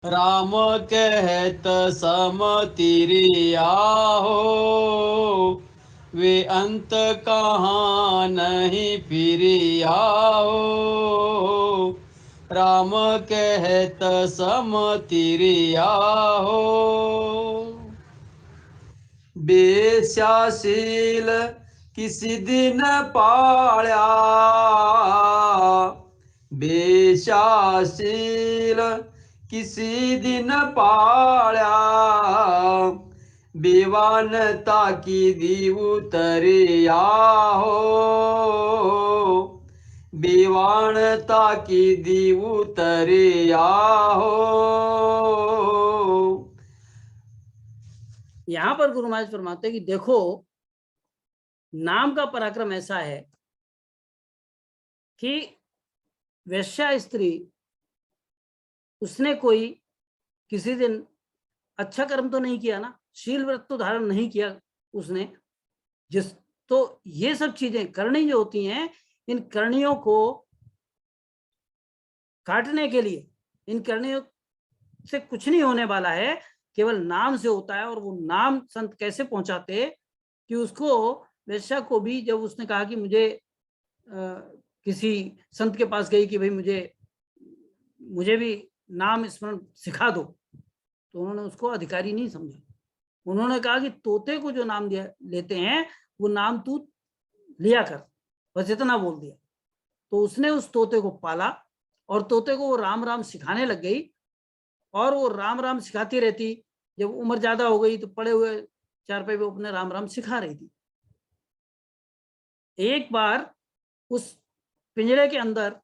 राम कहत सम तिरिया हो, वे अंत कहाँ नहीं फिरिया हो। राम कहत सम तिरिया हो। बेस्याशील किसी दिन पाया, बेस्याशील किसी दिन पाया। बेवानता की दी उतरिया हो, बेवानता की दी उतरिया हो। यहां पर गुरु महाराज फरमाते कि देखो, नाम का पराक्रम ऐसा है कि वेश्या स्त्री, उसने कोई किसी दिन अच्छा कर्म तो नहीं किया ना, शील व्रत तो धारण नहीं किया उसने, जिस तो ये सब चीजें करनी जो होती हैं, इन करणियों को काटने के लिए, इन करणियों से कुछ नहीं होने वाला है, केवल नाम से होता है। और वो नाम संत कैसे पहुंचाते कि उसको, वेश्या को भी जब उसने कहा कि मुझे किसी संत के पास गई कि भाई मुझे भी नाम स्मरण सिखा दो, तो उन्होंने उसको अधिकारी नहीं समझा। उन्होंने कहा कि तोते को जो नाम दिया लेते हैं, वो नाम तू लिया कर, बस इतना बोल दिया। तो उसने उस तोते को पाला और तोते को वो राम राम सिखाने लग गई, और वो राम राम सिखाती रहती। जब उम्र ज्यादा हो गई तो पड़े हुए चारपाई पे अपने राम राम सिखा रही थी। एक बार उस पिंजरे के अंदर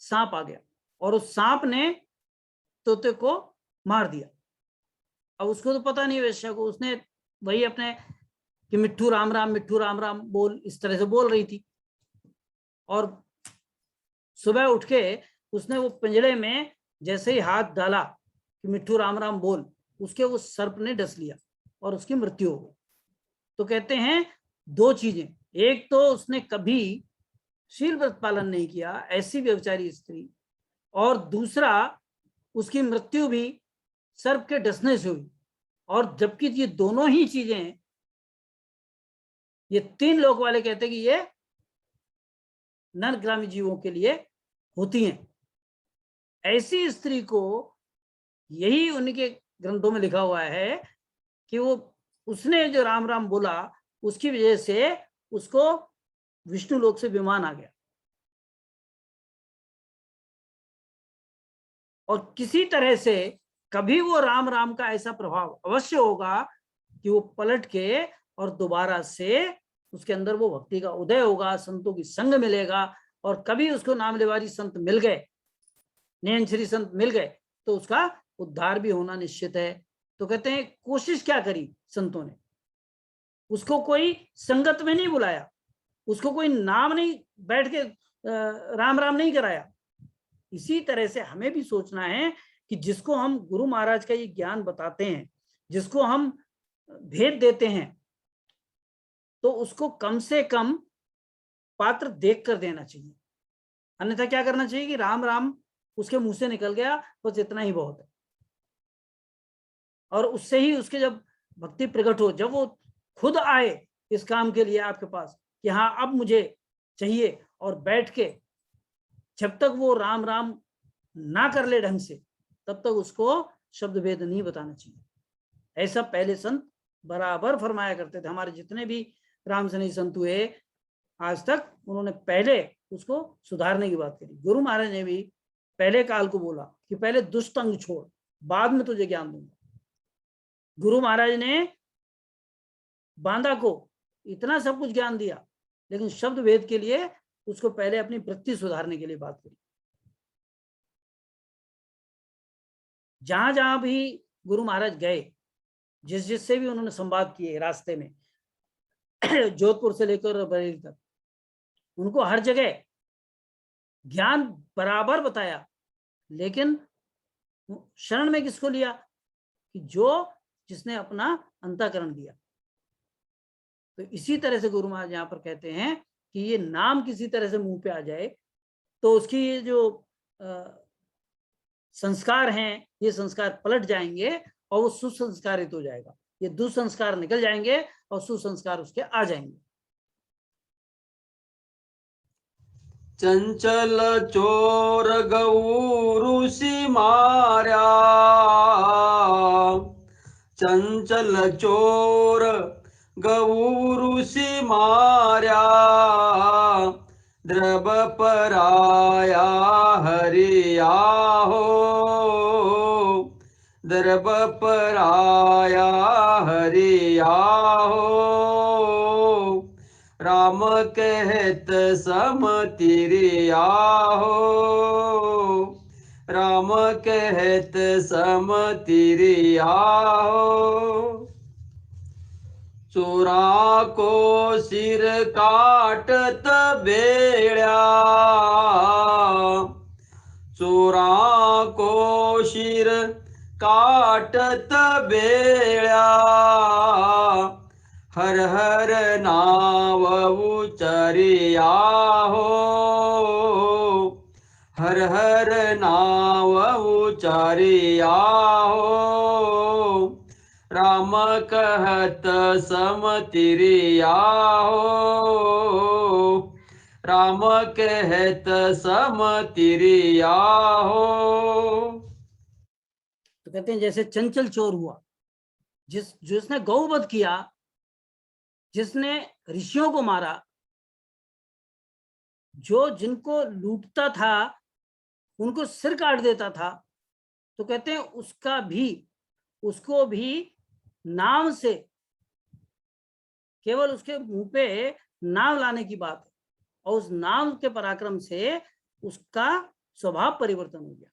सांप आ गया और उस सांप ने तोते को मार दिया। अब उसको तो पता नहीं, वेश्या को, उसने वही अपने कि मिट्ठू राम राम बोल, इस तरह से बोल रही थी। और सुबह उठ के उसने वो पिंजरे में जैसे ही हाथ डाला कि मिट्ठू राम बोल, उसके उस सर्प ने डस लिया और उसकी मृत्यु हो गई। तो कहते हैं दो चीजें, एक तो उसने कभी शील व्रत पालन नहीं किया, ऐसी व्यभिचारी स्त्री, और दूसरा उसकी मृत्यु भी सर्प के डसने से हुई। और जबकि ये दोनों ही चीजें, ये तीन लोक वाले कहते हैं कि ये नरग्रामी जीवों के लिए होती हैं। ऐसी स्त्री को, यही उनके ग्रंथों में लिखा हुआ है कि वो, उसने जो राम राम बोला, उसकी वजह से उसको विष्णु लोक से विमान आ गया। और किसी तरह से कभी वो राम राम का ऐसा प्रभाव अवश्य होगा कि वो पलट के और दोबारा से उसके अंदर वो भक्ति का उदय होगा, संतों की संग मिलेगा। और कभी उसको नाम लेवारी संत मिल गए, नयन श्री संत मिल गए, तो उसका उद्धार भी होना निश्चित है। तो कहते हैं कोशिश क्या करी संतों ने, उसको कोई संगत में नहीं बुलाया, उसको कोई नाम नहीं बैठ के राम राम नहीं कराया। इसी तरह से हमें भी सोचना है कि जिसको हम गुरु महाराज का ये ज्ञान बताते हैं, जिसको हम भेद देते हैं, तो उसको कम से कम पात्र देख कर देना चाहिए। अन्यथा क्या करना चाहिए कि राम राम उसके मुंह से निकल गया, बस इतना ही बहुत है। और उससे ही उसके जब भक्ति प्रकट हो, जब वो खुद आए इस काम के लिए आपके पास कि हाँ अब मुझे चाहिए, और बैठ के जब तक वो राम राम ना कर ले ढंग से, तब तक उसको शब्द भेद नहीं बताना चाहिए। ऐसा पहले संत बराबर फरमाया करते थे। हमारे जितने भी राम सनेही संत हुए आज तक, उन्होंने पहले उसको सुधारने की बात करी। गुरु महाराज ने भी पहले काल को बोला कि पहले दुष्ट अंग छोड़, बाद में तुझे ज्ञान दूंगा। गुरु महाराज ने बांदा को इतना सब कुछ ज्ञान दिया, लेकिन शब्द भेद के लिए उसको पहले अपनी वृत्ति सुधारने के लिए बात करी। जहां जहां भी गुरु महाराज गए, जिससे भी उन्होंने संवाद किए रास्ते में, जोधपुर से लेकर बरेली तक, उनको हर जगह ज्ञान बराबर बताया। लेकिन शरण में किसको लिया कि जिसने अपना अंतःकरण दिया। तो इसी तरह से गुरु महाराज यहाँ पर कहते हैं कि ये नाम किसी तरह से मुंह पे आ जाए, तो उसकी ये जो संस्कार हैं, ये संस्कार पलट जाएंगे और वो सुसंस्कारित हो जाएगा। ये दुसंस्कार निकल जाएंगे और सुसंस्कार उसके आ जाएंगे। चंचल चोर गऊ ऋषि मार्या, चंचल चोर गऊ ऋषि मार्या, द्रव पराया हरिया हो, द्रव पराया हरिया हो, राम कहत सम तिरिया हो, राम कहत सम तिरिया हो। चोरा को सिर काटत बेड़ा, चोरा को सिर काटत बेड़ा, हर हर नाव उचरिया हो, हर हर नाव उचरिया हो, राम कहत सम तिरिया हो, राम कहत सम तिरिया हो। तो कहते हैं जैसे चंचल चोर हुआ, जिसने गौवध किया, जिसने ऋषियों को मारा, जो जिनको लूटता था उनको सिर काट देता था, तो कहते हैं उसको भी नाम से, केवल उसके मुंह पे नाम लाने की बात है और उस नाम के पराक्रम से उसका स्वभाव परिवर्तन हो गया।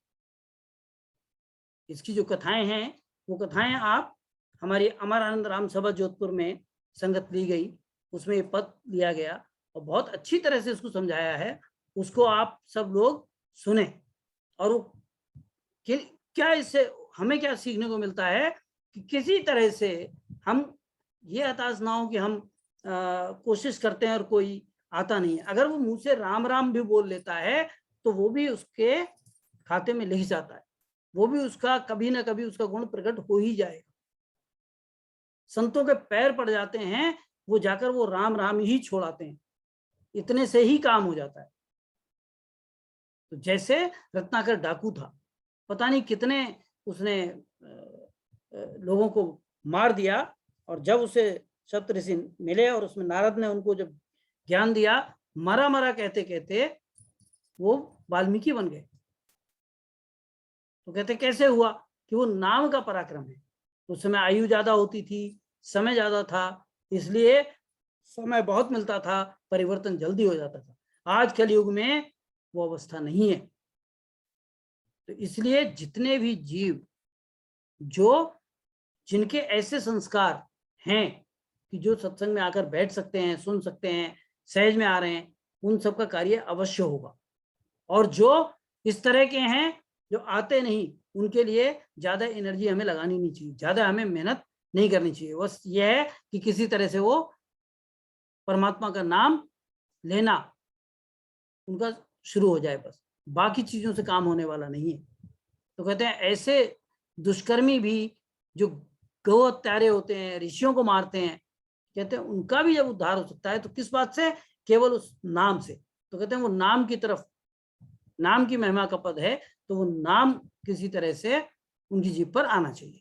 इसकी जो कथाएं हैं वो कथाएं आप हमारी अमरानंद राम सभा जोधपुर में संगत ली गई, उसमें ये पद लिया गया और बहुत अच्छी तरह से उसको समझाया है। उसको आप सब लोग सुने और क्या इससे हमें क्या सीखने को मिलता है कि किसी तरह से हम ये हताश ना हो कि हम कोशिश करते हैं और कोई आता नहीं है। अगर वो मुंह से राम राम भी बोल लेता है तो वो भी उसके खाते में लिख जाता है, वो भी उसका कभी ना कभी उसका गुण प्रकट हो ही जाएगा। संतों के पैर पड़ जाते हैं, वो जाकर वो राम राम ही छोड़ाते हैं, इतने से ही काम हो जाता है। तो जैसे रत्नाकर डाकू था, पता नहीं कितने उसने लोगों को मार दिया और जब उसे सप्तऋषि मिले और उसमें नारद ने उनको जब ज्ञान दिया, मरा मरा कहते कहते वो वाल्मीकि बन गए। तो कहते कैसे हुआ कि वो नाम का पराक्रम है। उस समय आयु ज्यादा होती थी, समय ज्यादा था, इसलिए समय बहुत मिलता था, परिवर्तन जल्दी हो जाता था। आज कलयुग में वो अवस्था नहीं है। तो इसलिए जितने भी जीव जिनके ऐसे संस्कार हैं कि जो सत्संग में आकर बैठ सकते हैं, सुन सकते हैं, सहज में आ रहे हैं, उन सब का कार्य अवश्य होगा। और जो इस तरह के हैं जो आते नहीं, उनके लिए ज्यादा एनर्जी हमें लगानी नहीं चाहिए, ज्यादा हमें मेहनत नहीं करनी चाहिए। बस यह है कि किसी तरह से वो परमात्मा का नाम लेना उनका शुरू हो जाए, बस बाकी चीजों से काम होने वाला नहीं है। तो कहते हैं ऐसे दुष्कर्मी भी जो गौ हत्यारे होते हैं, ऋषियों को मारते हैं, कहते हैं उनका भी जब उद्धार हो सकता है तो किस बात से? केवल उस नाम से। तो कहते हैं वो नाम की तरफ, नाम की महिमा का पद है, तो वो नाम किसी तरह से उनकी जीभ पर आना चाहिए।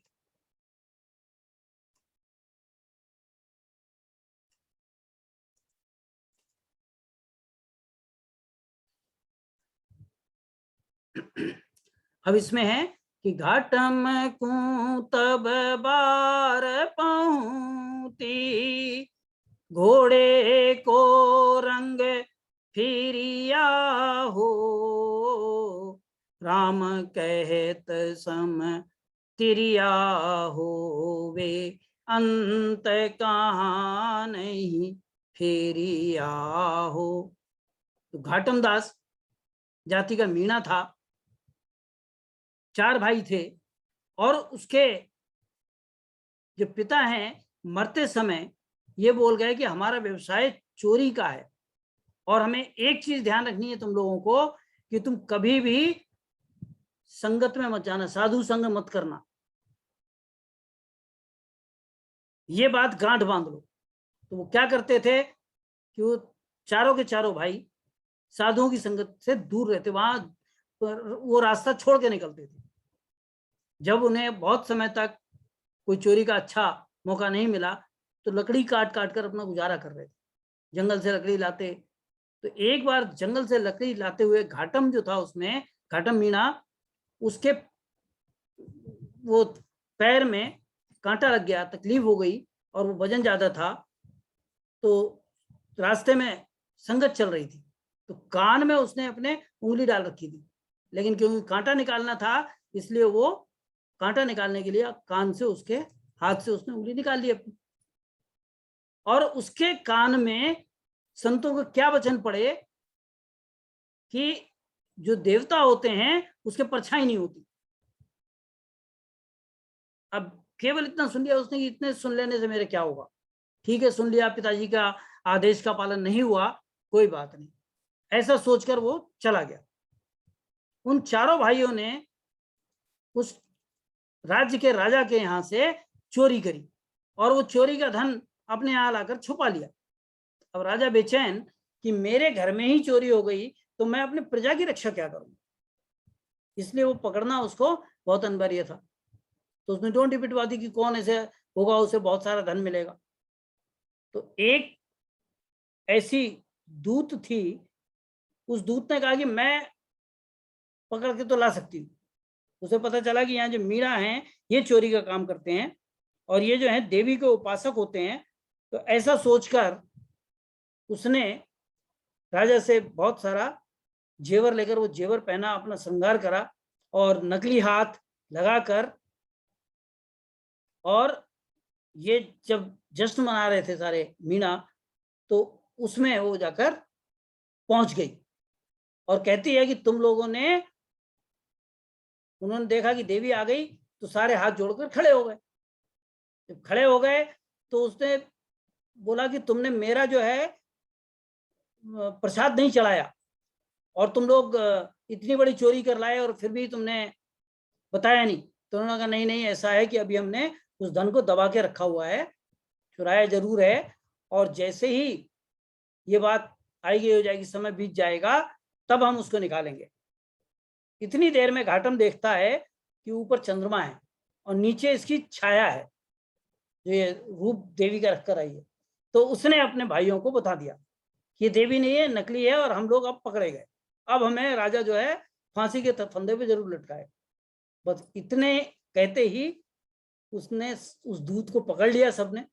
अब इसमें है कि घाटम को तब बार पहुंती, घोड़े को रंग फिरिया हो, राम कहत सम तिरिया हो, वे अंत कहाँ नहीं फेरिया हो। तो घाटम दास जाति का मीणा था, 4 भाई थे और उसके जो पिता हैं मरते समय ये बोल गए कि हमारा व्यवसाय चोरी का है और हमें एक चीज ध्यान रखनी है तुम लोगों को कि तुम कभी भी संगत में मत जाना, साधु संग मत करना। ये बात गांठ बांध लो। तो वो क्या करते थे कि वो चारों के चारों भाई साधुओं की संगत से दूर रहते, वहां पर वो रास्ता छोड़ के निकलते थे। जब उन्हें बहुत समय तक कोई चोरी का अच्छा मौका नहीं मिला तो लकड़ी काट काट कर अपना गुजारा कर रहे थे, जंगल से लकड़ी लाते। तो एक बार जंगल से लकड़ी लाते हुए घाटम जो था, उसमें घाटम मीणा, उसके वो पैर में कांटा लग गया, तकलीफ हो गई और वो वजन ज्यादा था। तो रास्ते में संगत चल रही थी तो कान में उसने अपने उंगली डाल रखी थी, लेकिन क्योंकि कांटा निकालना था इसलिए वो कांटा निकालने के लिए कान से, उसके हाथ से उसने उंगली निकाल ली अपनी। और उसके कान में संतों को क्या वचन पड़े कि जो देवता होते हैं उसके परछाई नहीं होती। अब केवल इतना सुन लिया उसने कि इतने सुन लेने से मेरे क्या होगा, ठीक है सुन लिया, पिताजी का आदेश का पालन नहीं हुआ, कोई बात नहीं, ऐसा सोचकर वो चला गया। उन चारों भाइयों ने उस राज्य के राजा के यहां से चोरी करी और वो चोरी का धन अपने यहां लाकर छुपा लिया। अब राजा बेचैन कि मेरे घर में ही चोरी हो गई तो मैं अपने प्रजा की रक्षा क्या करूं, इसलिए वो पकड़ना उसको बहुत अनिवार्य था। तो उसने डोंट पिटवा दी कि कौन ऐसे होगा उसे बहुत सारा धन मिलेगा। तो एक ऐसी दूत थी, उस दूत ने कहा कि मैं पकड़ के तो ला सकती हूँ। उसे पता चला कि यहाँ जो मीणा हैं ये चोरी का काम करते हैं और ये जो है देवी के उपासक होते हैं। तो ऐसा सोचकर उसने राजा से बहुत सारा जेवर लेकर, वो जेवर पहना, अपना श्रृंगार करा और नकली हाथ लगाकर, और ये जब जश्न मना रहे थे सारे मीणा, तो उसमें वो जाकर पहुंच गई और कहती है कि तुम लोगों ने, उन्होंने देखा कि देवी आ गई तो सारे हाथ जोड़कर खड़े हो गए। जब खड़े हो गए तो उसने बोला कि तुमने मेरा जो है प्रसाद नहीं चढ़ाया और तुम लोग इतनी बड़ी चोरी कर लाए और फिर भी तुमने बताया नहीं। तो उन्होंने कहा नहीं नहीं, ऐसा है कि अभी हमने उस धन को दबा के रखा हुआ है, चुराया जरूर है, और जैसे ही ये बात आएगी हो जाएगी, समय बीत जाएगा, तब हम उसको निकालेंगे। इतनी देर में घाटम देखता है कि ऊपर चंद्रमा है और नीचे इसकी छाया है जो ये रूप देवी का रखकर आई है। तो उसने अपने भाइयों को बता दिया कि ये देवी नहीं है, नकली है और हम लोग अब पकड़े गए, अब हमें राजा जो है फांसी के फंदे पे जरूर लटकाए। बस इतने कहते ही उसने उस दूत को पकड़ लिया सबने,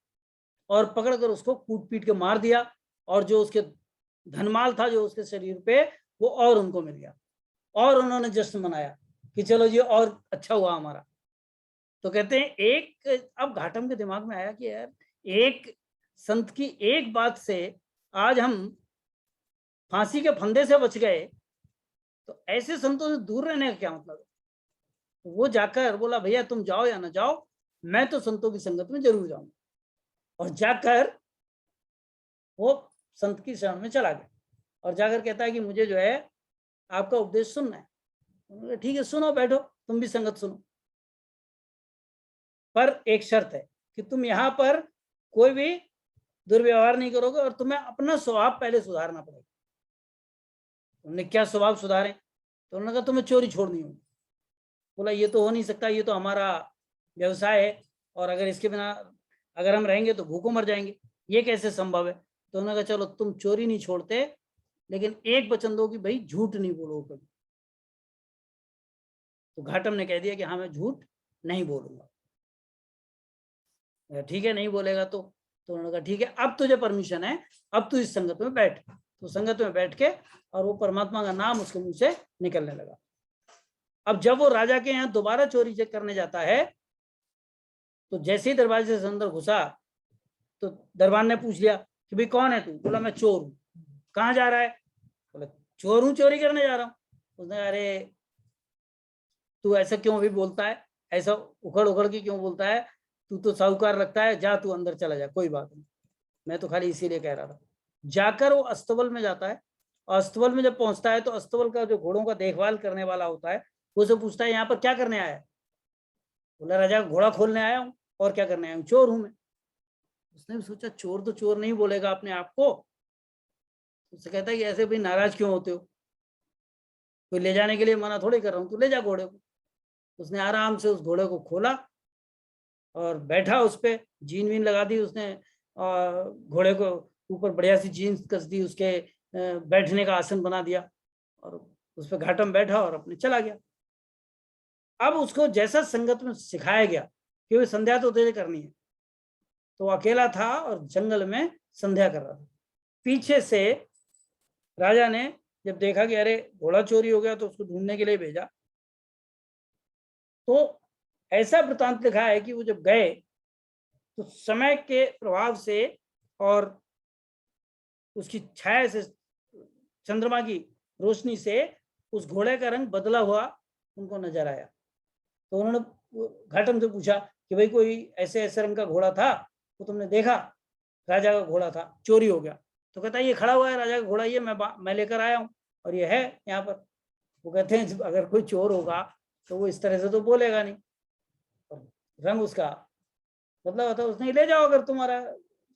और पकड़कर उसको कूट पीट के मार दिया, और जो उसके धनमाल था जो उसके शरीर पे, वो और उनको मिल गया और उन्होंने जश्न मनाया कि चलो जी और अच्छा हुआ हमारा। तो कहते हैं एक, अब घाटम के दिमाग में आया कि यार एक संत की एक बात से आज हम फांसी के फंदे से बच गए, तो ऐसे संतों से दूर रहने का क्या मतलब है। तो वो जाकर बोला भैया तुम जाओ या ना जाओ, मैं तो संतों की संगत में जरूर जाऊंगा, और जाकर वो संत की शरण में चला गया और जाकर कहता है कि मुझे जो है आपका उपदेश सुनना है। उन्होंने ठीक है सुनो, बैठो, तुम भी संगत सुनो, पर एक शर्त है कि तुम यहाँ पर कोई भी दुर्व्यवहार नहीं करोगे और तुम्हें अपना स्वभाव पहले सुधारना पड़ेगा। उन्होंने क्या स्वभाव सुधारे, तो उन्होंने कहा तुम्हें चोरी छोड़नी होगी। बोला ये तो हो नहीं सकता, ये तो हमारा व्यवसाय है और अगर इसके बिना अगर हम रहेंगे तो भूखों मर जाएंगे, ये कैसे संभव है। तो उन्होंने कहा चलो तुम चोरी नहीं छोड़ते, लेकिन एक वचन दो कि भाई झूठ नहीं बोलो कभी। तो घाटम ने कह दिया कि हाँ मैं झूठ नहीं बोलूंगा। ठीक है नहीं बोलेगा तो उन्होंने कहा ठीक है अब तुझे परमिशन है, अब तू इस संगत में बैठ। तो संगत में बैठ के और वो परमात्मा का नाम उसके मुंह से निकलने लगा। अब जब वो राजा के यहाँ दोबारा चोरी चेक करने जाता है तो जैसे ही दरवाजे से अंदर घुसा तो दरबार ने पूछ लिया कि भाई कौन है तू। बोला मैं चोर हूँ। कहाँ जा रहा है। बोला चोर हूँ, चोरी करने जा रहा हूँ। उसने अरे तू ऐसा क्यों भी बोलता है, ऐसा उखड़ उखड़ के क्यों बोलता है, तू तो साहूकार लगता है, जा तू अंदर चला जा, कोई बात नहीं, मैं तो खाली इसीलिए कह रहा था। जाकर वो अस्तबल में जाता है और अस्तबल में जब पहुंचता है तो अस्तबल का जो घोड़ों का देखभाल करने वाला होता है वो से पूछता है यहाँ पर क्या करने आया? बोला राजा का घोड़ा खोलने आया हूँ। और क्या करने आया हूँ? चोर हूं मैं। उसने भी सोचा चोर तो चोर नहीं बोलेगा अपने आप को। उससे कहता है कि ऐसे भी नाराज क्यों होते हो, कोई ले जाने के लिए मना थोड़ी कर रहा हूँ, तू ले जा घोड़े को। उसने आराम से उस घोड़े को खोला और बैठा उस पर, जीन वीन लगा दी उसने, और घोड़े को ऊपर बढ़िया सी जीन्स कस दी, उसके बैठने का आसन बना दिया और उस पर घाटम में बैठा और अपने चला गया। अब उसको जैसा संगत में सिखाया गया कि वो संध्या तो तेरे करनी है, तो वो अकेला था और जंगल में संध्या कर रहा था। पीछे से राजा ने जब देखा कि अरे घोड़ा चोरी हो गया, तो उसको ढूंढने के लिए भेजा। तो ऐसा वृतांत लिखा है कि वो जब गए तो समय के प्रभाव से और उसकी छाया से, चंद्रमा की रोशनी से उस घोड़े का रंग बदला हुआ उनको नजर आया। तो उन्होंने घाटम से पूछा कि भाई कोई ऐसे ऐसे रंग का घोड़ा था वो तुमने देखा? राजा का घोड़ा था, चोरी हो गया। तो कहता है ये खड़ा हुआ है राजा का घोड़ा, ये मैं लेकर आया हूँ और ये है यहाँ पर। वो कहते हैं अगर कोई चोर होगा तो वो इस तरह से तो बोलेगा नहीं, रंग उसका बदला होता, उसने ले जाओ अगर तुम्हारा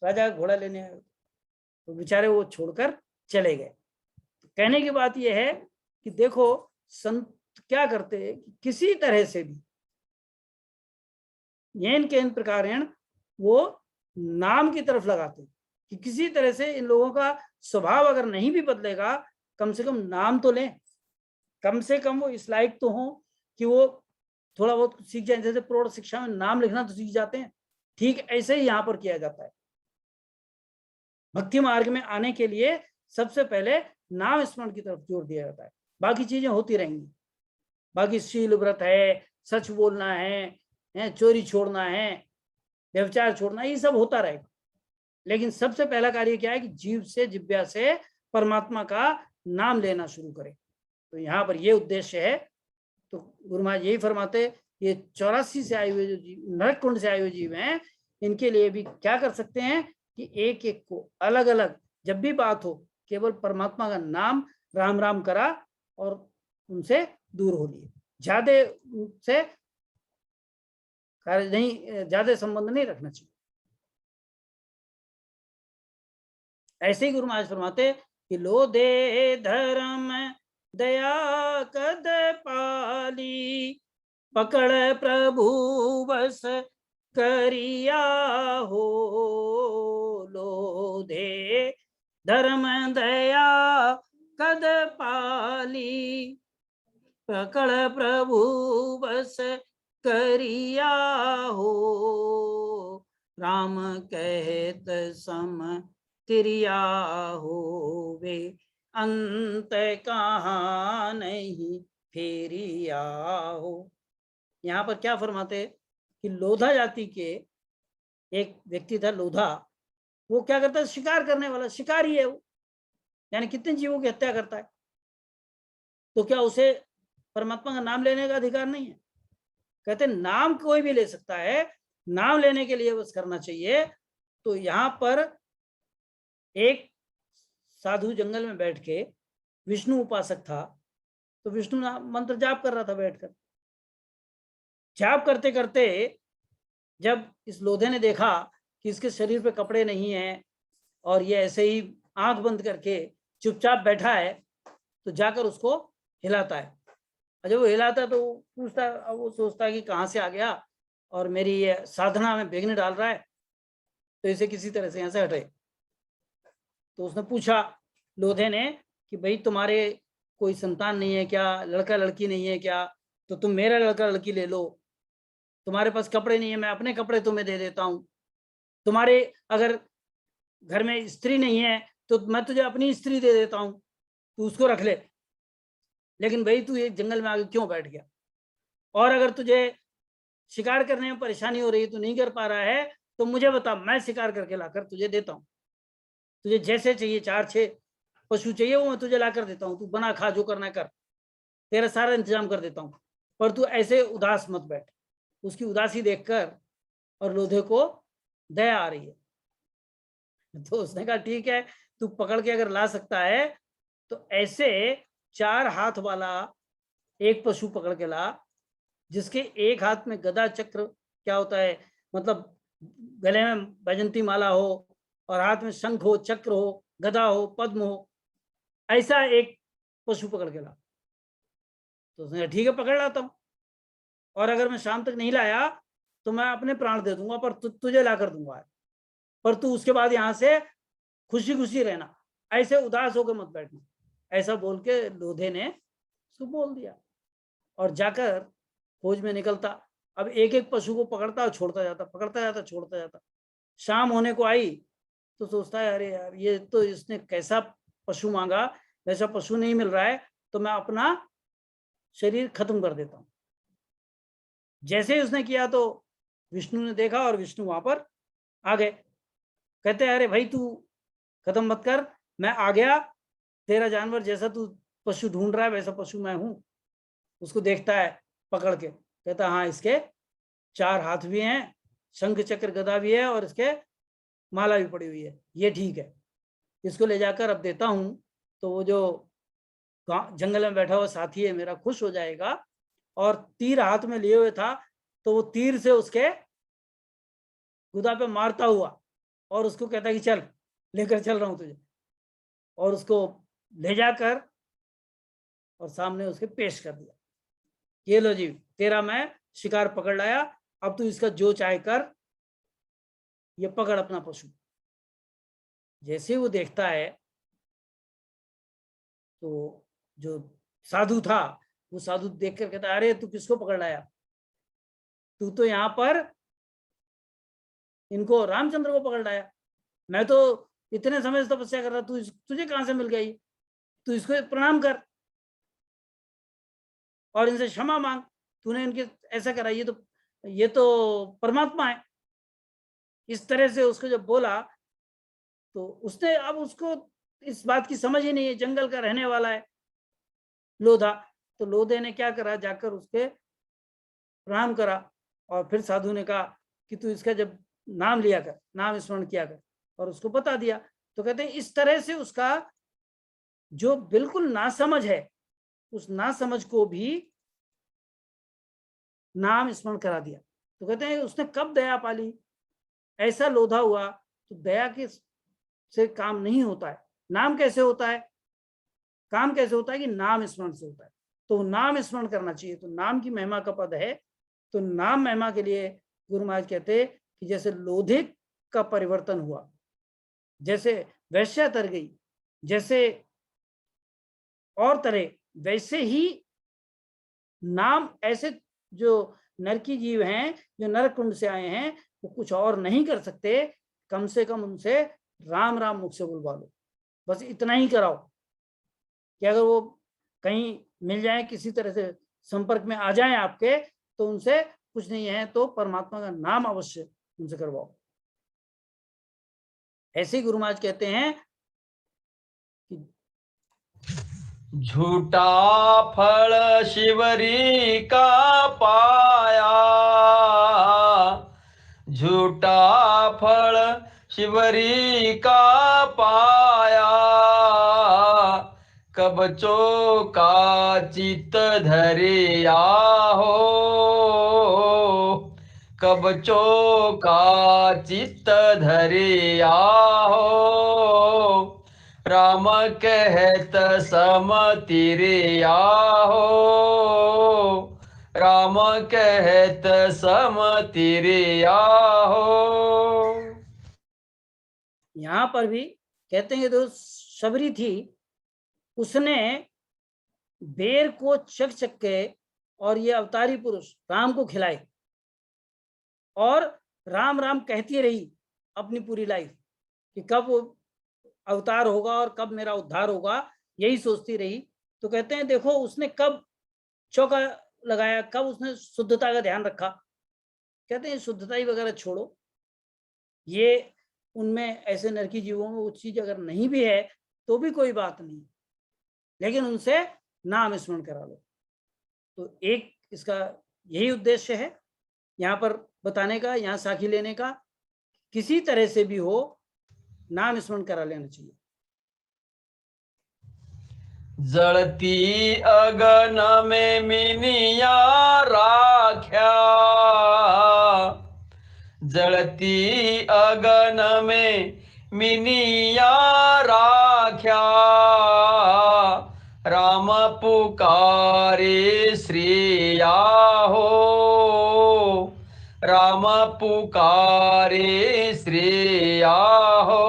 राजा का घोड़ा लेने आए। तो बेचारे वो छोड़कर चले गए। तो कहने की बात यह है कि देखो संत क्या करते हैं कि किसी तरह से भी येन के इन प्रकार वो नाम की तरफ लगाते कि किसी तरह से इन लोगों का स्वभाव अगर नहीं भी बदलेगा, कम से कम नाम तो लें, कम से कम वो इस लायक तो हो कि वो थोड़ा बहुत सीख जाए। जैसे प्रौढ़ शिक्षा में नाम लिखना तो सीख जाते हैं, ठीक ऐसे ही यहाँ पर किया जाता है। भक्ति मार्ग में आने के लिए सबसे पहले नाम स्मरण की तरफ जोर दिया जाता है, बाकी चीजें होती रहेंगी। बाकी शील व्रत है, सच बोलना है, चोरी छोड़ना है, व्यभिचार छोड़ना, ये सब होता रहेगा। लेकिन सबसे पहला कार्य क्या है कि जीव से, जिव्या से परमात्मा का नाम लेना शुरू करें। तो यहाँ पर ये उद्देश्य है। तो गुरु महाराज यही फरमाते, ये 84 से आए हुए जो जीव, नरक कुंड से आए हुए जीव हैं, इनके लिए भी क्या कर सकते हैं कि एक एक को अलग अलग जब भी बात हो केवल परमात्मा का नाम राम राम करा और उनसे दूर हो लिए, ज्यादा से कार्य नहीं, ज्यादा संबंध नहीं रखना चाहिए। ऐसे ही गुरु महाराज फरमाते कि लो दे धर्म दया कद पाली, पकड़ प्रभु बस करिया हो। लो दे धर्म दया कद पाली, पकड़ प्रभु बस करिया हो। राम कहत सम तिरिया होवे, अंत कहाँ नहीं फेरिया हो। यहाँ पर क्या फरमाते कि लोधा जाति के एक व्यक्ति था लोधा, वो क्या करता है, शिकार करने वाला शिकारी है वो, यानी कितने जीवों की हत्या करता है। तो क्या उसे परमात्मा का नाम लेने का अधिकार नहीं है? कहते नाम कोई भी ले सकता है, नाम लेने के लिए बस करना चाहिए। तो यहाँ पर एक साधु जंगल में बैठ के विष्णु उपासक था, तो विष्णु मंत्र जाप कर रहा था बैठकर। जाप करते करते जब इस लोधे ने देखा कि इसके शरीर पे कपड़े नहीं हैं और ये ऐसे ही आंख बंद करके चुपचाप बैठा है, तो जाकर उसको हिलाता है। और जब वो हिलाता है तो पूछता, वो सोचता है कि कहाँ से आ गया और मेरी ये साधना में विघ्न डाल रहा है, तो इसे किसी तरह से यहाँ से हटे। तो उसने पूछा लोधे ने कि भाई तुम्हारे कोई संतान नहीं है क्या, लड़का लड़की नहीं है क्या? तो तुम मेरा लड़का लड़की ले लो। तुम्हारे पास कपड़े नहीं है, मैं अपने कपड़े तुम्हें दे देता हूँ। तुम्हारे अगर घर में स्त्री नहीं है तो मैं तुझे अपनी स्त्री दे देता हूँ, तू उसको रख ले। लेकिन भाई तू एक जंगल में आके क्यों बैठ गया? और अगर तुझे शिकार करने में परेशानी हो रही है, तू नहीं कर पा रहा है, तो मुझे बता, मैं शिकार करके लाकर तुझे देता हूँ। तुझे जैसे चाहिए, 4-6 पशु चाहिए वो मैं तुझे ला कर देता हूँ, तू बना खा, जो करना कर, तेरा सारा इंतजाम कर देता हूँ, पर तू ऐसे उदास मत बैठ। उसकी उदासी देखकर और लोधे को दया आ रही है, तो उसने कहा ठीक है, तू पकड़ के अगर ला सकता है तो ऐसे 4 हाथ वाला एक पशु पकड़ के ला जिसके एक हाथ में गदा चक्र क्या होता है, मतलब गले में बैजंती माला हो और हाथ में शंख हो, चक्र हो, गदा हो, पद्म हो, ऐसा एक पशु पकड़ के ला। तो उसने ठीक है पकड़ लाता हूँ, और अगर मैं शाम तक नहीं लाया तो मैं अपने प्राण दे दूंगा, पर तुझे ला कर दूंगा, पर तू उसके बाद यहाँ से खुशी खुशी रहना, ऐसे उदास होकर मत बैठना। ऐसा बोल के लोधे ने उसको बोल दिया और जाकर खोज में निकलता। अब एक एक पशु को पकड़ता और छोड़ता जाता, पकड़ता जाता, छोड़ता जाता। शाम होने को आई तो सोचता है अरे यार ये तो इसने कैसा पशु मांगा, वैसा पशु नहीं मिल रहा है, तो मैं अपना शरीर खत्म कर देता हूँ। जैसे ही उसने किया तो विष्णु ने देखा और विष्णु वहां पर आ गए। कहते हैं अरे भाई तू खत्म मत कर, मैं आ गया, तेरा जानवर जैसा तू पशु ढूंढ रहा है वैसा पशु मैं हूं। उसको देखता है पकड़ के, कहता हाँ इसके 4 हाथ भी हैं, शंख चक्र गदा भी है और इसके माला भी पड़ी हुई है, ये ठीक है, इसको ले जाकर अब देता हूं तो वो जो जंगल में बैठा हुआ साथी है मेरा खुश हो जाएगा। और तीर हाथ में लिए हुए था तो वो तीर से उसके गुदा पे मारता हुआ और उसको कहता है कि चल लेकर चल रहा हूं तुझे, और उसको ले जाकर और सामने उसके पेश कर दिया, ये लो जी तेरा मैं शिकार पकड़ लाया, अब तू इसका जो चाहे कर, ये पकड़ अपना पशु। जैसे वो देखता है तो जो साधु था वो साधु देखकर कहता है अरे तू किसको पकड़ लाया, तू तो यहाँ पर इनको रामचंद्र को पकड़ लाया, मैं तो इतने समय से तपस्या कर रहा, तुझे कहां से मिल गई, तू इसको प्रणाम कर और इनसे क्षमा मांग, तूने इनके ऐसा करा, ये तो परमात्मा है। इस तरह से उसको जब बोला तो उसने, अब उसको इस बात की समझ ही नहीं है, जंगल का रहने वाला है लोधा। तो लोधे ने क्या करा, जाकर उसके प्रणाम करा और फिर साधु ने कहा कि तू इसका जब नाम लिया कर, नाम स्मरण किया कर, और उसको बता दिया। तो कहते हैं इस तरह से उसका जो बिल्कुल नासमझ है उस नासमझ को भी नाम स्मरण करा दिया। तो कहते हैं उसने कब दया पाली, ऐसा लोधा हुआ। तो दया के से काम नहीं होता है, नाम कैसे होता है, काम कैसे होता है कि नाम स्मरण से होता है। तो नाम स्मरण करना चाहिए, तो नाम की महिमा का पद है। तो नाम महिमा के लिए गुरु महाराज कहते कि जैसे लोधे का परिवर्तन हुआ, जैसे वैश्या तर गई, जैसे और तरह, वैसे ही नाम ऐसे जो नरकी जीव हैं जो नरक कुंड से आए हैं वो कुछ और नहीं कर सकते, कम से कम उनसे राम राम मुख से बुलवा लो, बस इतना ही कराओ कि अगर वो कहीं मिल जाए, किसी तरह से संपर्क में आ जाए आपके, तो उनसे कुछ नहीं है तो परमात्मा का नाम अवश्य उनसे करवाओ। ऐसे ही गुरु महाराज कहते हैं कि झूठा फल शिवरी का पाया, झूठा फल शिवरी का पाया, कबचों का चित धरिया हो, कबचों का चित धरिया हो, राम कहत सम तिरिया हो, राम कहत सम तिरिया हो। यहाँ पर भी कहते हैं तो शबरी थी, उसने बेर को चक चक के और ये अवतारी पुरुष राम को खिलाए और राम राम कहती रही अपनी पूरी लाइफ कि कब अवतार होगा और कब मेरा उद्धार होगा, यही सोचती रही। तो कहते हैं देखो उसने कब चौका लगाया, कब उसने शुद्धता का ध्यान रखा। कहते हैं शुद्धता ही वगैरह छोड़ो, ये उनमें ऐसे नरकी जीवों में वो चीज अगर नहीं भी है तो भी कोई बात नहीं, लेकिन उनसे नाम स्मरण करा लो। तो एक इसका यही उद्देश्य है यहाँ पर बताने का, यहाँ साखी लेने का, किसी तरह से भी हो नाम स्मरण करा लेना चाहिए। जलती अगन में मिनिया राख्या, जलती अगन में मिनिया राख्या, राम पुकारे श्रिया हो, राम पुकारे श्रिया हो,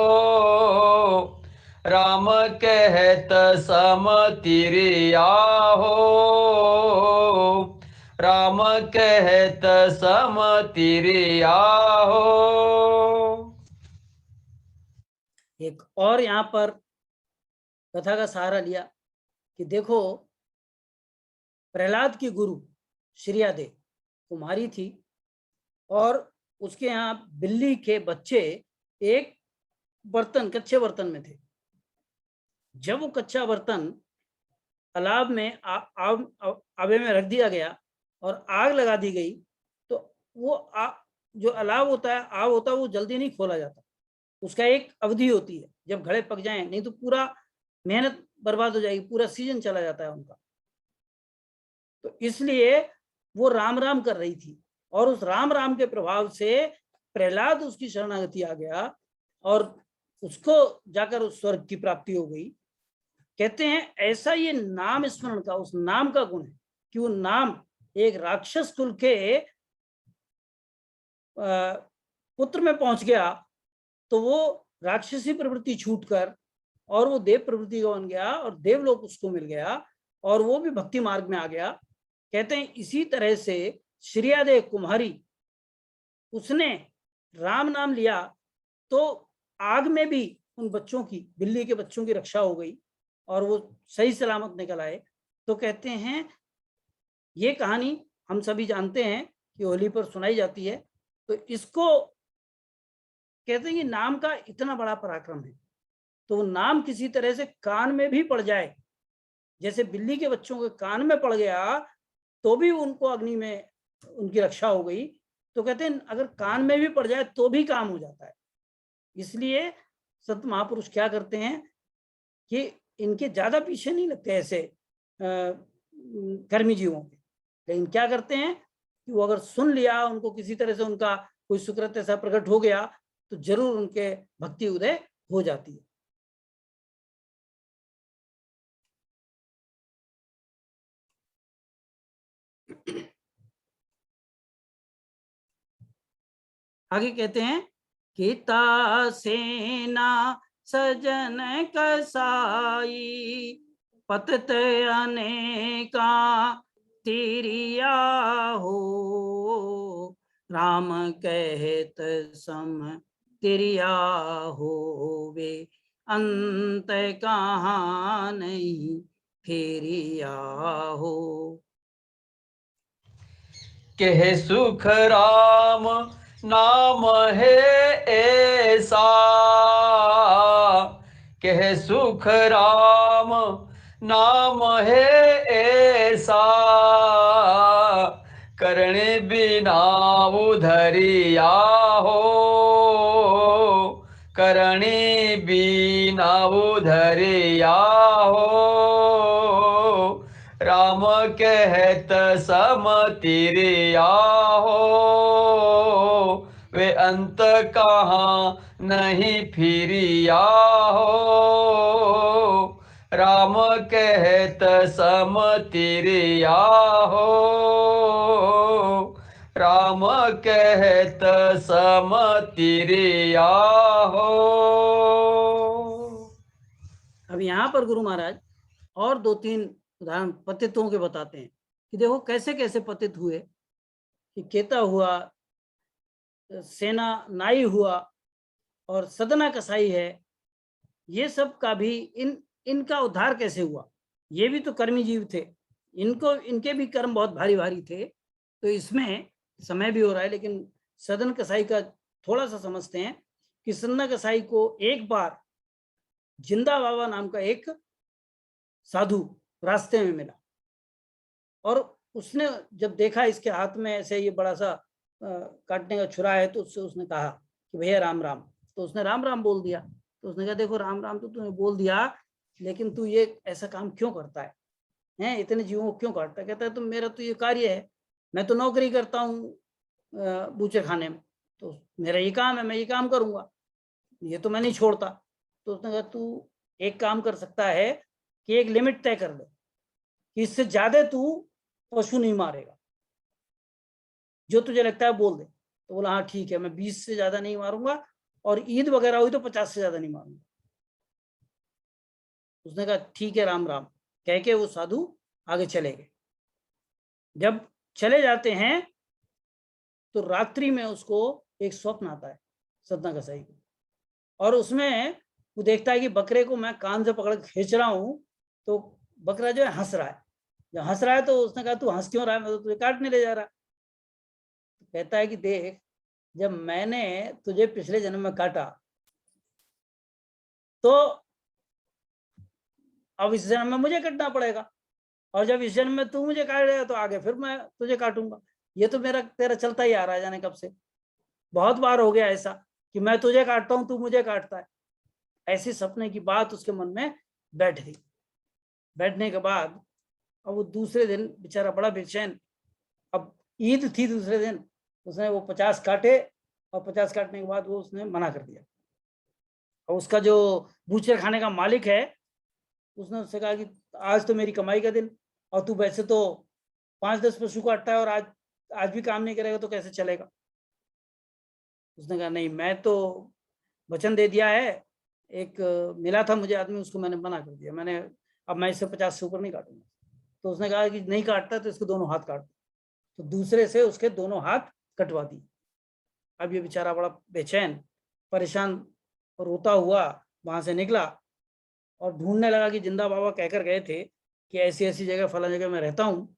राम कहत सम तिरिया हो, राम कहत सम तिरिया हो। एक और यहाँ पर कथा का सहारा लिया कि देखो, प्रहलाद की गुरु श्रियादेव कुमारी थी और उसके यहाँ बिल्ली के बच्चे एक बर्तन, कच्चे बर्तन में थे। जब वो कच्चा बर्तन तालाब में आवे में रख दिया गया और आग लगा दी गई, तो वो जो अलाव होता है, आग होता है, वो जल्दी नहीं खोला जाता। उसका एक अवधि होती है, जब घड़े पक जाएं, नहीं तो पूरा मेहनत बर्बाद हो जाएगी, पूरा सीजन चला जाता है उनका। तो इसलिए वो राम राम कर रही थी और उस राम राम के प्रभाव से प्रहलाद उसकी शरणागति आ गया और उसको जाकर उस स्वर्ग की प्राप्ति हो गई। कहते हैं ऐसा ये नाम स्मरण का, उस नाम का गुण है कि वो नाम एक राक्षस कुल के पुत्र में पहुंच गया, तो वो राक्षसी प्रवृत्ति छूटकर और वो देव प्रवृत्ति का बन गया और देवलोक उसको मिल गया और वो भी भक्ति मार्ग में आ गया। कहते हैं इसी तरह से श्रियादेव कुमारी, उसने राम नाम लिया तो आग में भी उन बच्चों की, बिल्ली के बच्चों की रक्षा हो गई और वो सही सलामत निकल आए। तो कहते हैं ये कहानी हम सभी जानते हैं कि होली पर सुनाई जाती है। तो इसको कहते हैं कि नाम का इतना बड़ा पराक्रम है, तो नाम किसी तरह से कान में भी पड़ जाए, जैसे बिल्ली के बच्चों के कान में पड़ गया तो भी उनको अग्नि में उनकी रक्षा हो गई। तो कहते हैं अगर कान में भी पड़ जाए तो भी काम हो जाता है। इसलिए संत महापुरुष क्या करते हैं कि इनके ज्यादा पीछे नहीं लगते ऐसे कर्मी जीवों के, लेकिन क्या करते हैं कि वो अगर सुन लिया, उनको किसी तरह से उनका कोई सुकृत ऐसा प्रकट हो गया तो जरूर उनके भक्ति उदय हो जाती है। आगे कहते हैं किता सेना सजन कसाई, पतत अनेका तिरिया हो, राम कहत सम तिरिया होवे, अंत कहाँ नहीं फेरिया हो। कह सुख राम नाम है ऐसा, कह सुख राम नाम है ऐसा, करने बिना उधरिया हो, करने बिना उधरिया हो, राम कहत सम तिरिया हो, वे अंत कहाँ नहीं फिरिया हो, राम कहत सम तिरिया हो, राम कहत सम तिरिया हो। अब यहाँ पर गुरु महाराज और 2-3 उदाहरण पतितों के बताते हैं कि देखो कैसे कैसे पतित हुए, कि केता हुआ, सेना नाई हुआ और सदना कसाई है। ये सब का भी इनका उद्धार कैसे हुआ। ये भी तो कर्मी जीव थे, इनके भी कर्म बहुत भारी भारी थे। तो इसमें समय भी हो रहा है, लेकिन सदन कसाई का थोड़ा सा समझते हैं कि सदना कसाई को एक बार जिंदा बाबा नाम का एक साधु रास्ते में मिला और उसने जब देखा इसके हाथ में ऐसे ये बड़ा सा काटने का छुरा है, तो उससे उसने कहा कि भैया राम राम। तो उसने राम राम बोल दिया। तो उसने कहा देखो राम राम तो तूने बोल दिया, लेकिन तू ये ऐसा काम क्यों करता है, इतने जीवों को क्यों काटता है? कहता है, तो मेरा तो ये कार्य है, मैं तो नौकरी करता हूँ बूचर खाने में, तो मेरा ये काम है, मैं ये काम करूंगा, ये तो मैं नहीं छोड़ता। तो उसने कहा, तू एक काम कर सकता है कि एक लिमिट तय कर ले कि इससे ज्यादा तू पशु नहीं मारेगा, जो तुझे लगता है बोल दे। तो बोला, हाँ ठीक है, मैं 20 से ज्यादा नहीं मारूंगा, और ईद वगैरह हुई तो 50 से ज्यादा नहीं मारूंगा। उसने कहा, ठीक है, राम राम कह के वो साधु आगे चले गए। जब चले जाते हैं तो रात्रि में उसको एक स्वप्न आता है सतना कसाई को, और उसमें वो देखता है कि बकरे को मैं कान से पकड़ खींच रहा हूं, तो बकरा जो है हंस रहा है। जब हंस रहा है तो उसने कहा, तू हंस क्यों रहा है, मैं तो तुझे काटने ले जा रहा। तो कहता है कि देख, जब मैंने तुझे पिछले जन्म में काटा तो अब इस जन्म में मुझे कटना पड़ेगा, और जब इस जन्म में तू मुझे काटेगा तो आगे फिर मैं तुझे काटूंगा। ये तो मेरा तेरा चलता ही आ रहा है, जाने कब से, बहुत बार हो गया ऐसा कि मैं तुझे काटता हूं, तू मुझे काटता है। ऐसी सपने की बात उसके मन में बैठ गई। बैठने के बाद अब वो दूसरे दिन बेचारा बड़ा बेचैन, अब ईद थी दूसरे दिन, उसने वो 50 काटे, और 50 काटने के बाद वो उसने मना कर दिया। और उसका जो बूचर खाने का मालिक है, उसने उससे कहा कि आज तो मेरी कमाई का दिन, और तू वैसे तो 5-10 पशु काटता है, और आज भी काम नहीं करेगा तो कैसे चलेगा। उसने कहा, नहीं, मैं तो वचन दे दिया है, एक मिला था मुझे आदमी, उसको मैंने मना कर दिया, मैंने अब मैं इससे 50 से ऊपर नहीं काटूंगा। तो उसने कहा कि नहीं काटता तो इसको दोनों हाथ काट दो। तो दूसरे से उसके दोनों हाथ कटवा दिए। अब ये बेचारा बड़ा बेचैन, परेशान, रोता हुआ वहां से निकला, और ढूंढने लगा कि जिंदा बाबा कहकर गए थे कि ऐसी ऐसी जगह, फला जगह मैं रहता हूँ,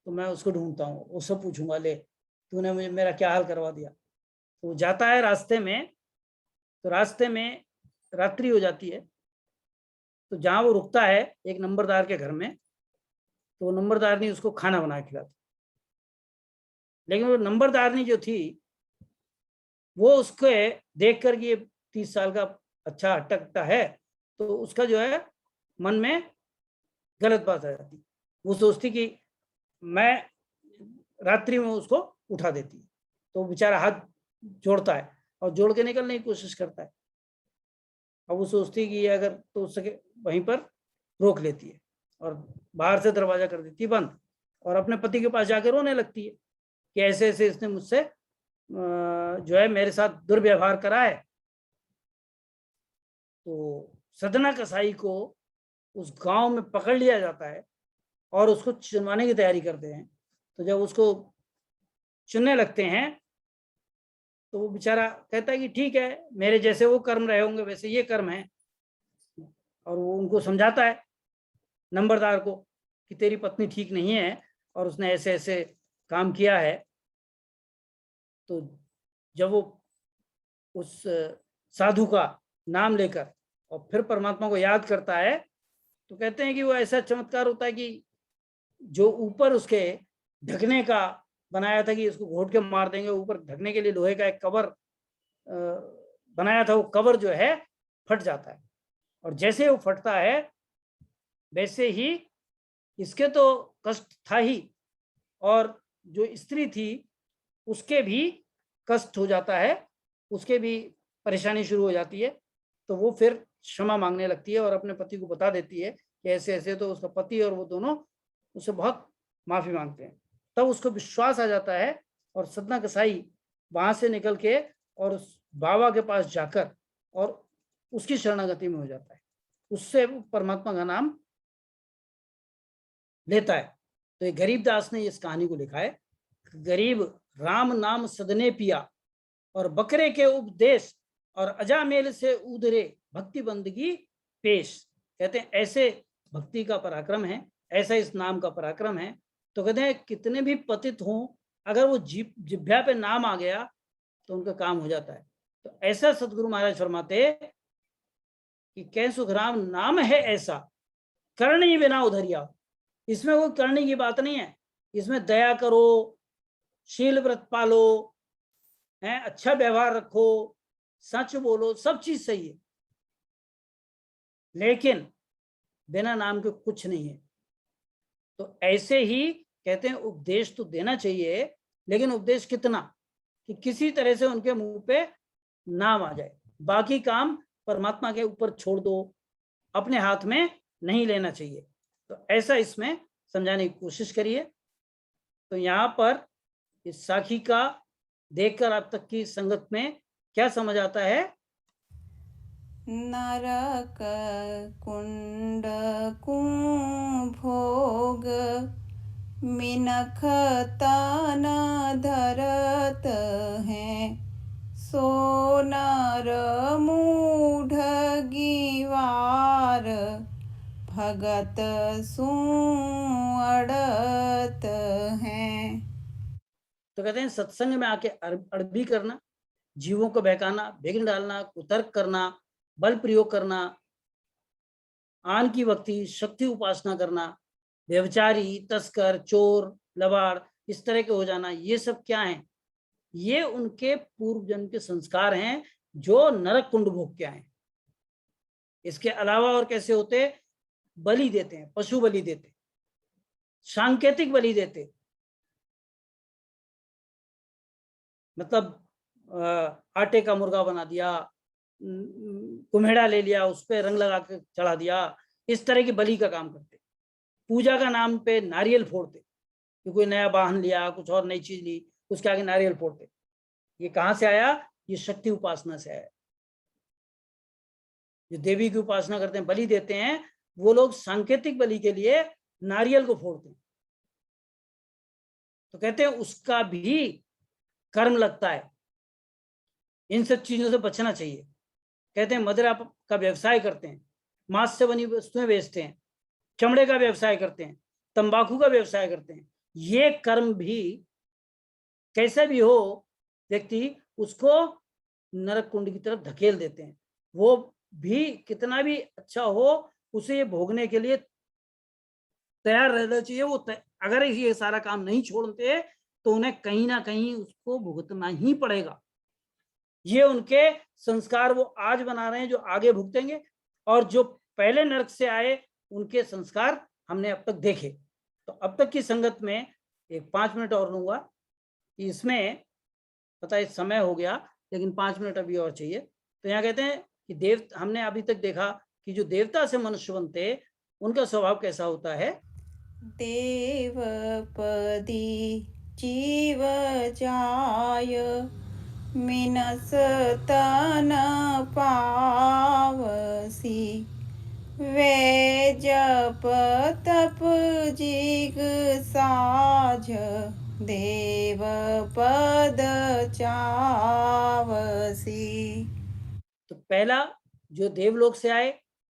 तो मैं उसको ढूंढता हूँ, उससे पूछूंगा, ले तूने मुझे मेरा क्या हाल करवा दिया। तो वो जाता है रास्ते में, तो रास्ते में रात्रि हो जाती है। तो जहाँ वो रुकता है एक नंबरदार के घर में, तो वो नंबरदारनी उसको खाना बना के खिलाती। लेकिन वो नंबरदारनी जो थी, वो उसके देख कर कि ये 30 साल का अच्छा हट्टा कट्टा है, तो उसका जो है मन में गलत बात आ जाती। वो सोचती कि मैं रात्रि में उसको उठा देती। तो वो बेचारा हाथ जोड़ता है और जोड़ के निकलने की कोशिश करता है। अब वो सोचती कि ये अगर तो सके वहीं पर रोक लेती है, और बाहर से दरवाजा कर देती है बंद, और अपने पति के पास जाकर रोने लगती है कि ऐसे ऐसे इसने मुझसे जो है मेरे साथ दुर्व्यवहार करा है। तो सदना कसाई को उस गांव में पकड़ लिया जाता है और उसको चुनवाने की तैयारी करते हैं। तो जब उसको चुनने लगते हैं तो वो बेचारा कहता है कि ठीक है, मेरे जैसे वो कर्म रहे होंगे वैसे ये कर्म है। और वो उनको समझाता है नंबरदार को कि तेरी पत्नी ठीक नहीं है और उसने ऐसे ऐसे काम किया है। तो जब वो उस साधु का नाम लेकर और फिर परमात्मा को याद करता है, तो कहते हैं कि वो ऐसा चमत्कार होता है कि जो ऊपर उसके ढकने का बनाया था कि इसको घोट के मार देंगे, ऊपर ढकने के लिए लोहे का एक कवर बनाया था, वो कवर जो है फट जाता है। और जैसे वो फटता है वैसे ही इसके तो कष्ट था ही, और जो स्त्री थी उसके भी कष्ट हो जाता है, उसके भी परेशानी शुरू हो जाती है। तो वो फिर क्षमा मांगने लगती है और अपने पति को बता देती है कि ऐसे ऐसे। तो उसका पति और वो दोनों उससे बहुत माफी मांगते हैं। तब उसको विश्वास आ जाता है और सदना कसाई वहां से निकल के और उस बाबा के पास जाकर और उसकी शरणागति में हो जाता है। उससे परमात्मा का नाम लेता है। तो ये गरीबदास ने इस कहानी को लिखा है। गरीब राम नाम सदने पिया, और बकरे के उपदेश, और अजामेल से उधरे भक्ति बंदगी पेश। कहते हैं ऐसे भक्ति का पराक्रम है, ऐसा इस नाम का पराक्रम है। तो कहते हैं कितने भी पतित हों, अगर वो जिभ्या पे नाम आ गया तो उनका काम हो जाता है। तो ऐसा सदगुरु महाराज फरमाते कि कै सुखराम नाम है ऐसा, करनी बिना उधरिया। इसमें कोई करने की बात नहीं है, इसमें दया करो, शील व्रत पालो, है अच्छा व्यवहार रखो, सच बोलो, सब चीज सही है। लेकिन बिना नाम के कुछ नहीं है। तो ऐसे ही कहते हैं उपदेश तो देना चाहिए, लेकिन उपदेश कितना कि किसी तरह से उनके मुंह पे नाम आ जाए, बाकी काम परमात्मा के ऊपर छोड़ दो, अपने हाथ में नहीं लेना चाहिए। तो ऐसा इसमें समझाने की कोशिश करिए। तो यहाँ पर इस साखी का देखकर अब तक की संगत में क्या समझ आता है? नरक कुंड भोग मिनख तन धरत हैं, सोनर मूढ़ गीवार भगत सुअड़त हैं। तो कहते हैं सत्संग में आके अड़बी करना, जीवों को बहकाना, विघ्न डालना, कुतर्क करना, बल प्रयोग करना, आन की भक्ति, शक्ति उपासना करना, व्यभिचारी, तस्कर, चोर, लबाड़ इस तरह के हो जाना, ये सब क्या है? ये उनके पूर्व जन्म के संस्कार हैं जो नरक कुंड भोग के आए। इसके अलावा और कैसे होते? बलि देते हैं, पशु बलि देते, सांकेतिक बलि देते, मतलब आटे का मुर्गा बना दिया, कुम्हेड़ा ले लिया, उस पर रंग लगा के चढ़ा दिया, इस तरह की बलि का काम करते। पूजा का नाम पे नारियल फोड़ते, कि कोई नया वाहन लिया, कुछ और नई चीज ली, उसके आगे नारियल फोड़ते। ये कहाँ से आया? ये शक्ति उपासना से आया। जो देवी की उपासना करते हैं, बलि देते हैं, वो लोग सांकेतिक बलि के लिए नारियल को फोड़ते हैं। तो कहते हैं उसका भी कर्म लगता है। इन सब चीजों से बचना चाहिए। कहते हैं मदिरा का व्यवसाय करते हैं, मांस से बनी वस्तुएं बेचते हैं, चमड़े का व्यवसाय करते हैं, तंबाकू का व्यवसाय करते हैं, ये कर्म भी कैसे भी हो, व्यक्ति उसको नरक कुंड की तरफ धकेल देते हैं। वो भी कितना भी अच्छा हो, उसे ये भोगने के लिए तैयार रहना चाहिए। वो अगर ये सारा काम नहीं छोड़ते तो उन्हें कहीं ना कहीं उसको भुगतना ही पड़ेगा। ये उनके संस्कार वो आज बना रहे हैं, जो आगे भुगतेंगे, और जो पहले नरक से आए उनके संस्कार हमने अब तक देखे। तो अब तक की संगत में एक 5 मिनट और लूंगा, कि इसमें पता है समय हो गया, लेकिन 5 मिनट अभी और चाहिए। तो यहाँ कहते हैं कि हमने अभी तक देखा कि जो देवता से मनुष्य बनते, उनका स्वभाव कैसा होता है? देवपदी जीव जाय, मिनस तन पावसी, वे जप तप जिग साझ, देव पद चावसी। तो पहला, जो देवलोक से आए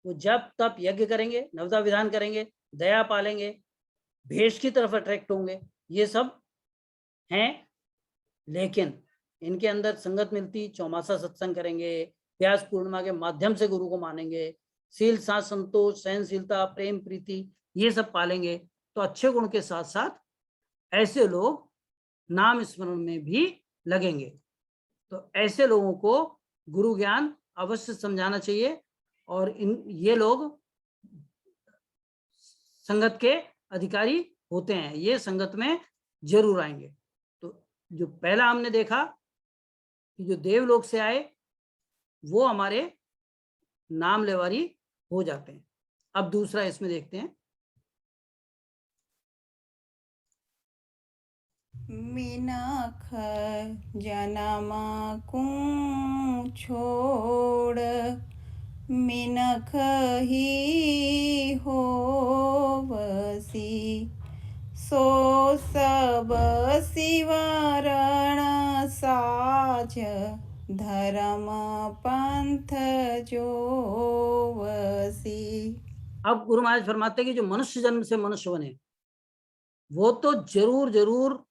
वो जप तप यज्ञ करेंगे, नवदा विधान करेंगे, दया पालेंगे, भेष की तरफ अट्रैक्ट होंगे, ये सब हैं। लेकिन इनके अंदर संगत मिलती, चौमासा सत्संग करेंगे, व्यास पूर्णिमा के माध्यम से गुरु को मानेंगे, शील, साथ, संतोष, सहनशीलता, प्रेम, प्रीति, ये सब पालेंगे, तो अच्छे गुण के साथ साथ ऐसे लोग नाम स्मरण में भी लगेंगे। तो ऐसे लोगों को गुरु ज्ञान अवश्य समझाना चाहिए, और ये लोग संगत के अधिकारी होते हैं, ये संगत में जरूर आएंगे। तो जो पहला हमने देखा कि जो देवलोक से आए वो हमारे नाम लेवारी हो जाते हैं। अब दूसरा इसमें देखते हैं। मिनख जन्म को छोड़, मिनख ही होवसी, सो सब शिवरण साझ, धर्म पंथ जोवसी। अब गुरु महाराज फरमाते हैं कि जो मनुष्य जन्म से मनुष्य बने वो तो जरूर जरूर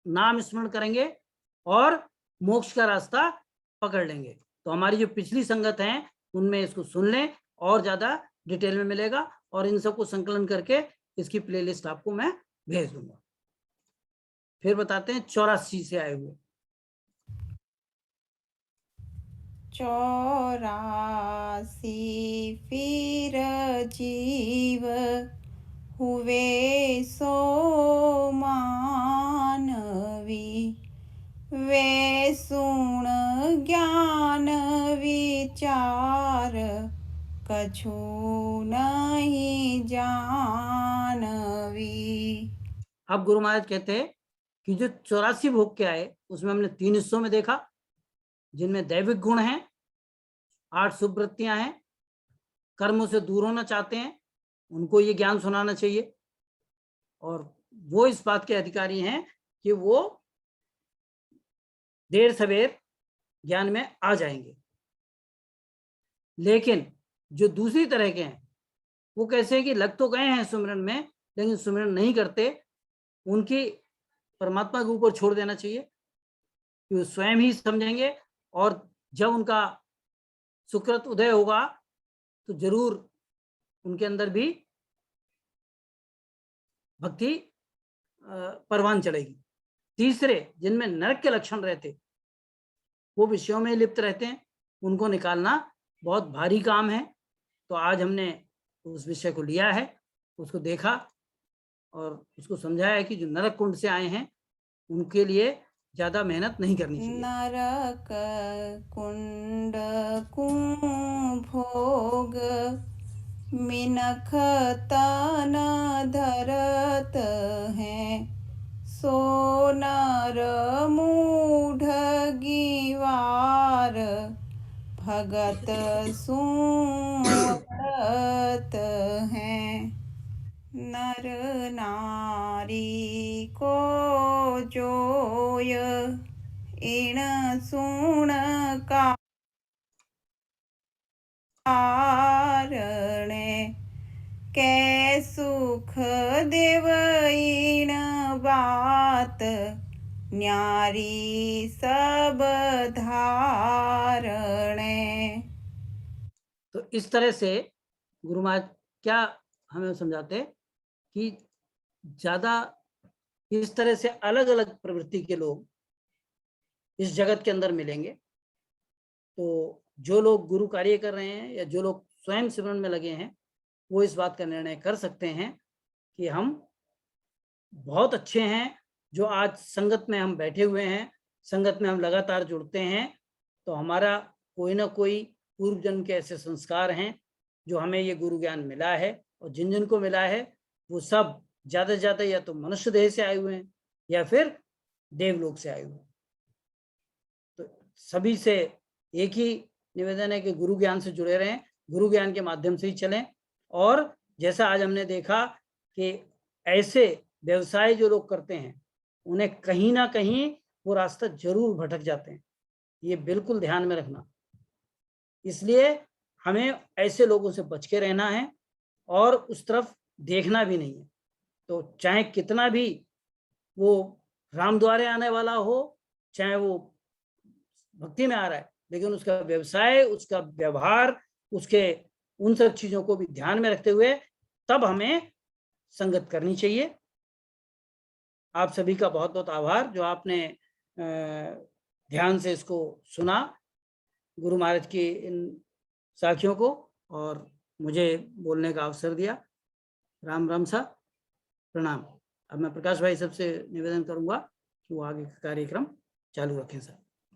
नाम स्मरण करेंगे और मोक्ष का रास्ता पकड़ लेंगे। तो हमारी जो पिछली संगत है उनमें इसको सुन लें, और ज्यादा डिटेल में मिलेगा, और इन सबको संकलन करके इसकी प्लेलिस्ट आपको मैं भेज दूंगा। फिर बताते हैं 84 से आए हुए। चौरासी फिर जीव हुए सो मानवी, वे सुण ज्ञान विचार कछु नहीं जानवी। अब गुरु महाराज कहते हैं कि जो 84 भोग के आए उसमें हमने 3 हिस्सों में देखा, जिनमें दैविक गुण हैं, 8 शुभ वृत्तियां हैं, कर्मों से दूर होना चाहते हैं, उनको ये ज्ञान सुनाना चाहिए और वो इस बात के अधिकारी हैं कि वो देर सवेर ज्ञान में आ जाएंगे। लेकिन जो दूसरी तरह के हैं वो कैसे कि लग तो गए हैं सुमिरन में लेकिन सुमिरन नहीं करते, उनकी परमात्मा के ऊपर छोड़ देना चाहिए कि वो स्वयं ही समझेंगे और जब उनका सुकृत उदय होगा तो जरूर उनके अंदर भी भक्ति परवान चढ़ेगी। तीसरे जिनमें नरक के लक्षण रहते, वो विषयों में लिप्त रहते हैं, उनको निकालना बहुत भारी काम है। तो आज हमने उस विषय को लिया है, उसको देखा और उसको समझाया कि जो नरक कुंड से आए हैं उनके लिए ज्यादा मेहनत नहीं करनी चाहिए। नरक कुंड कु भोग मिनख तन धरत हैं, सो नर मूढ़ गीवार भगत सुवरत हैं। नर नारी को जोय इण सुण कारणे, कै सुख देव इण बात न्यारी सब धारणे। तो इस तरह से गुरु महाराज क्या हमें समझाते कि ज्यादा इस तरह से अलग अलग प्रवृत्ति के लोग इस जगत के अंदर मिलेंगे। तो जो लोग गुरु कार्य कर रहे हैं या जो लोग स्वयं सिमरन में लगे हैं वो इस बात का निर्णय कर सकते हैं कि हम बहुत अच्छे हैं, जो आज संगत में हम बैठे हुए हैं, संगत में हम लगातार जुड़ते हैं, तो हमारा कोई ना कोई पूर्व जन्म के ऐसे संस्कार हैं जो हमें ये गुरु ज्ञान मिला है। और जिन जिन को मिला है वो सब ज्यादा से ज्यादा या तो मनुष्य देह से आए हुए हैं या फिर देवलोक से आए हुए हैं। तो सभी से एक ही निवेदन है कि गुरु ज्ञान से जुड़े रहें, गुरु ज्ञान के माध्यम से ही चलें। और जैसा आज हमने देखा कि ऐसे व्यवसाय जो लोग करते हैं उन्हें कहीं ना कहीं वो रास्ता जरूर भटक जाते हैं, ये बिल्कुल ध्यान में रखना। इसलिए हमें ऐसे लोगों से बच के रहना है और उस तरफ देखना भी नहीं है। तो चाहे कितना भी वो राम द्वारे आने वाला हो, चाहे वो भक्ति में आ रहा है, लेकिन उसका व्यवसाय, उसका व्यवहार, उसके उन सब चीजों को भी ध्यान में रखते हुए तब हमें संगत करनी चाहिए। आप सभी का बहुत बहुत आभार जो आपने ध्यान से इसको सुना, गुरु महाराज की इन साखियों को, और मुझे बोलने का अवसर दिया। राम राम सा, प्रणाम। अब मैं प्रकाश भाई सबसे निवेदन करूंगा कि वो आगे का कार्यक्रम चालू रखें सर।